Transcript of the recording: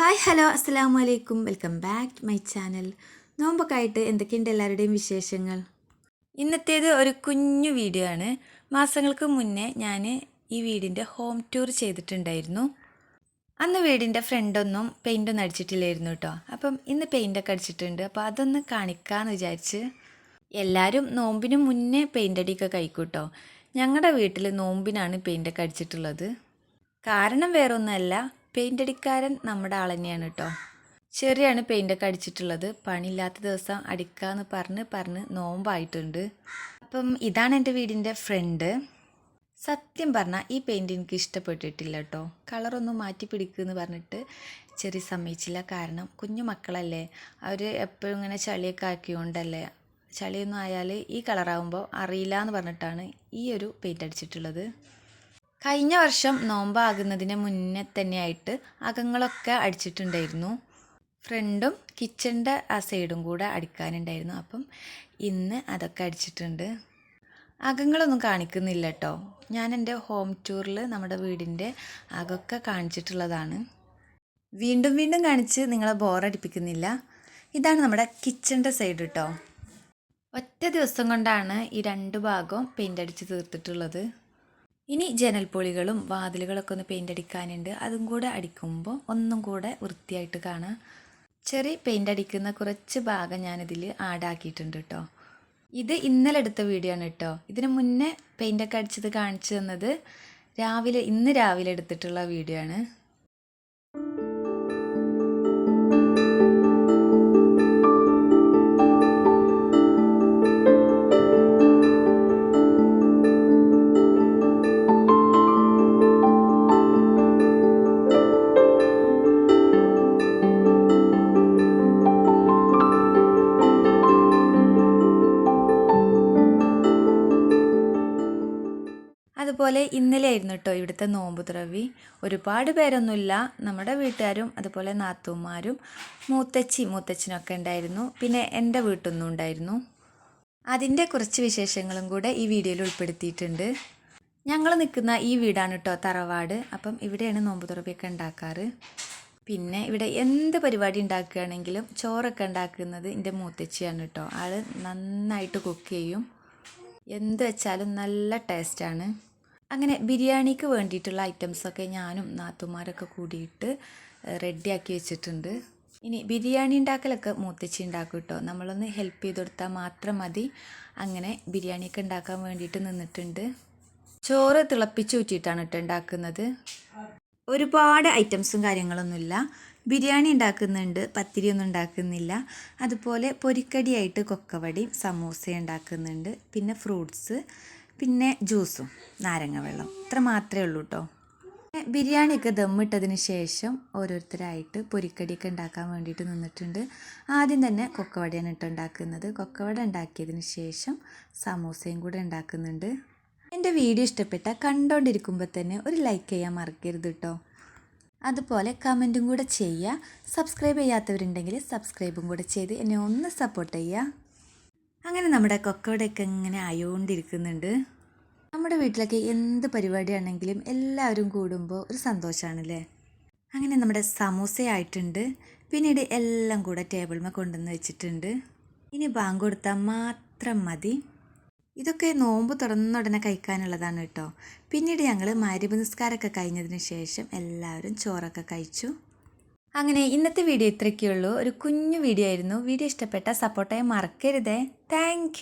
Hi hello അസ്സലാമു അലൈക്കും welcome back to my channel. നോമ്പൊക്കെ ആയിട്ട് എന്തൊക്കെയുണ്ട് എല്ലാവരുടെയും വിശേഷങ്ങൾ? ഇന്നത്തേത് ഒരു കുഞ്ഞു വീഡിയോ ആണ്. മാസങ്ങൾക്ക് മുന്നേ ഞാൻ ഈ വീടിൻ്റെ ഹോം ടൂർ ചെയ്തിട്ടുണ്ടായിരുന്നു. അന്ന് വീടിൻ്റെ ഫ്രണ്ടൊന്നും പെയിൻ്റൊന്നും അടിച്ചിട്ടില്ലായിരുന്നു കേട്ടോ. അപ്പം ഇന്ന് പെയിൻ്റൊക്കെ അടിച്ചിട്ടുണ്ട്. അപ്പോൾ അതൊന്ന് കാണിക്കാമെന്ന് വിചാരിച്ച്. എല്ലാവരും നോമ്പിന് മുന്നേ പെയിൻ്റ് അടിയൊക്കെ കഴിക്കൂട്ടോ. ഞങ്ങളുടെ വീട്ടിൽ നോമ്പിനാണ് പെയിൻ്റൊക്കെ അടിച്ചിട്ടുള്ളത്. കാരണം വേറൊന്നുമല്ല, പെയിൻ്റ് അടിക്കാരൻ നമ്മുടെ ആൾ തന്നെയാണ് കേട്ടോ. ചെറിയാണ് പെയിൻ്റൊക്കെ അടിച്ചിട്ടുള്ളത്. പണിയില്ലാത്ത ദിവസം അടിക്കാമെന്ന് പറഞ്ഞ് നോമ്പായിട്ടുണ്ട്. അപ്പം ഇതാണ് എൻ്റെ വീടിൻ്റെ ഫ്രണ്ട്. സത്യം പറഞ്ഞാൽ ഈ പെയിൻ്റ് എനിക്ക് ഇഷ്ടപ്പെട്ടിട്ടില്ല കേട്ടോ. കളറൊന്നും മാറ്റി പിടിക്കുമെന്ന് പറഞ്ഞിട്ട് ചെറിയ സമ്മതിച്ചില്ല. കാരണം കുഞ്ഞു മക്കളല്ലേ, അവർ എപ്പോഴും ഇങ്ങനെ ചളിയൊക്കെ ആക്കിയോണ്ടല്ലേ, ചളിയൊന്നും ആയാൽ ഈ കളറാകുമ്പോൾ അറിയില്ല എന്ന് പറഞ്ഞിട്ടാണ് ഈ ഒരു പെയിൻ്റ് അടിച്ചിട്ടുള്ളത്. കഴിഞ്ഞ വർഷം നോമ്പാകുന്നതിന് മുന്നേ തന്നെയായിട്ട് അകങ്ങളൊക്കെ അടിച്ചിട്ടുണ്ടായിരുന്നു. ഫ്രണ്ടും കിച്ചണിൻ്റെ ആ സൈഡും കൂടെ അടിക്കാനുണ്ടായിരുന്നു. അപ്പം ഇന്ന് അതൊക്കെ അടിച്ചിട്ടുണ്ട്. അകങ്ങളൊന്നും കാണിക്കുന്നില്ല കേട്ടോ. ഞാൻ എൻ്റെ ഹോം ടൂറിൽ നമ്മുടെ വീടിൻ്റെ അകമൊക്കെ കാണിച്ചിട്ടുള്ളതാണ്. വീണ്ടും വീണ്ടും കാണിച്ച് നിങ്ങളെ ബോറടിപ്പിക്കുന്നില്ല. ഇതാണ് നമ്മുടെ കിച്ചണിൻ്റെ സൈഡ് കേട്ടോ. ഒറ്റ ദിവസം കൊണ്ടാണ് ഈ രണ്ട് ഭാഗവും പെയിൻ്റ് അടിച്ച് തീർത്തിട്ടുള്ളത്. ഇനി ജനൽപ്പൊളികളും വാതിലുകളൊക്കെ ഒന്ന് പെയിൻ്റ് അടിക്കാനുണ്ട്. അതും കൂടെ അടിക്കുമ്പോൾ ഒന്നും കൂടെ വൃത്തിയായിട്ട് കാണാം. ചെറിയ പെയിൻ്റ് അടിക്കുന്ന കുറച്ച് ഭാഗം ഞാനിതിൽ ആഡാക്കിയിട്ടുണ്ട് കേട്ടോ. ഇത് ഇന്നലെ എടുത്ത വീഡിയോ ആണ് കേട്ടോ. ഇതിന് മുന്നേ പെയിൻ്റൊക്കെ അടിച്ചത് കാണിച്ചു തന്നത് ഇന്ന് രാവിലെ എടുത്തിട്ടുള്ള വീഡിയോ ആണ്. അതുപോലെ ഇന്നലെ ആയിരുന്നു കേട്ടോ ഇവിടുത്തെ നോമ്പ് തുറവി. ഒരുപാട് പേരൊന്നുമില്ല, നമ്മുടെ വീട്ടുകാരും അതുപോലെ നാത്തൂമാരും മൂത്തച്ഛനൊക്കെ ഉണ്ടായിരുന്നു. പിന്നെ എൻ്റെ വീട്ടിൽ നിന്നും ഉണ്ടായിരുന്നു. അതിൻ്റെ കുറച്ച് വിശേഷങ്ങളും കൂടെ ഈ വീഡിയോയിൽ ഉൾപ്പെടുത്തിയിട്ടുണ്ട്. ഞങ്ങൾ നിൽക്കുന്ന ഈ വീടാണ് കേട്ടോ തറവാട്. അപ്പം ഇവിടെയാണ് നോമ്പ് തുറവിയൊക്കെ ഉണ്ടാക്കാറ്. പിന്നെ ഇവിടെ എന്ത് പരിപാടി ഉണ്ടാക്കുകയാണെങ്കിലും ചോറൊക്കെ ഉണ്ടാക്കുന്നത് എൻ്റെ മൂത്തച്ചിയാണ് കേട്ടോ. ആൾ നന്നായിട്ട് കുക്ക് ചെയ്യും. എന്ത് വെച്ചാലും നല്ല ടേസ്റ്റാണ്. അങ്ങനെ ബിരിയാണിക്ക് വേണ്ടിയിട്ടുള്ള ഐറ്റംസൊക്കെ ഞാനും നാത്തുമാരൊക്കെ കൂടിയിട്ട് റെഡിയാക്കി വെച്ചിട്ടുണ്ട്. ഇനി ബിരിയാണി ഉണ്ടാക്കലൊക്കെ മൂത്തച്ചി ഉണ്ടാക്കും കേട്ടോ. നമ്മളൊന്ന് ഹെൽപ്പ് ചെയ്ത് കൊടുത്താൽ മാത്രം മതി. അങ്ങനെ ബിരിയാണിയൊക്കെ ഉണ്ടാക്കാൻ വേണ്ടിയിട്ട് നിന്നിട്ടുണ്ട്. ചോറ് തിളപ്പിച്ച് ഊറ്റിയിട്ടാണ് കേട്ടോ ഉണ്ടാക്കുന്നത്. ഒരുപാട് ഐറ്റംസും കാര്യങ്ങളൊന്നുമില്ല. ബിരിയാണി ഉണ്ടാക്കുന്നുണ്ട്, പത്തിരിയൊന്നും ഉണ്ടാക്കുന്നില്ല. അതുപോലെ പൊരിക്കടിയായിട്ട് കൊക്കവടയും സമൂസ ഉണ്ടാക്കുന്നുണ്ട്. പിന്നെ ഫ്രൂട്ട്സ്, പിന്നെ ജ്യൂസും നാരങ്ങ വെള്ളം, ഇത്ര മാത്രമേ ഉള്ളൂ കേട്ടോ. ബിരിയാണിയൊക്കെ ദമ്മിട്ടതിന് ശേഷം ഓരോരുത്തരായിട്ട് പൊരിക്കടിയൊക്കെ ഉണ്ടാക്കാൻ വേണ്ടിയിട്ട് നിന്നിട്ടുണ്ട്. ആദ്യം തന്നെ കൊക്കവടയാണ് കേട്ടോ ഉണ്ടാക്കുന്നത്. കൊക്കവട ഉണ്ടാക്കിയതിന് ശേഷം സമൂസയും കൂടെ ഉണ്ടാക്കുന്നുണ്ട്. എൻ്റെ വീഡിയോ ഇഷ്ടപ്പെട്ടാൽ കണ്ടുകൊണ്ടിരിക്കുമ്പോൾ തന്നെ ഒരു ലൈക്ക് ചെയ്യാൻ മറക്കരുത് കേട്ടോ. അതുപോലെ കമൻറ്റും കൂടെ ചെയ്യുക. സബ്സ്ക്രൈബ് ചെയ്യാത്തവരുണ്ടെങ്കിൽ സബ്സ്ക്രൈബും കൂടെ ചെയ്ത് എന്നെ ഒന്ന് സപ്പോർട്ട് ചെയ്യുക. അങ്ങനെ നമ്മുടെ കൊക്കവടയൊക്കെ ഇങ്ങനെ ആയോണ്ടിരിക്കുന്നുണ്ട്. നമ്മുടെ വീട്ടിലൊക്കെ എന്ത് പരിപാടിയാണെങ്കിലും എല്ലാവരും കൂടുമ്പോൾ ഒരു സന്തോഷമാണല്ലേ. അങ്ങനെ നമ്മുടെ സമൂസയായിട്ടുണ്ട്. പിന്നീട് എല്ലാം കൂടെ ടേബിളിൽ കൊണ്ടുവന്ന് വെച്ചിട്ടുണ്ട്. ഇനി ബാങ്ക് കൊടുത്താൽ മാത്രം മതി. ഇതൊക്കെ നോമ്പ് തുറന്ന ഉടനെ കഴിക്കാനുള്ളതാണ് കേട്ടോ. പിന്നീട് ഞങ്ങൾ മഗ്‌രിബ് നിസ്കാരമൊക്കെ കഴിഞ്ഞതിന് ശേഷം എല്ലാവരും ചോറൊക്കെ കഴിച്ചു. അങ്ങനെ ഇന്നത്തെ വീഡിയോ ഇത്രയൊക്കെയുള്ളൂ. ഒരു കുഞ്ഞു വീഡിയോ ആയിരുന്നു. വീഡിയോ ഇഷ്ടപ്പെട്ടാൽ സപ്പോർട്ട് ചെയ്യാൻ മറക്കരുതേ. താങ്ക്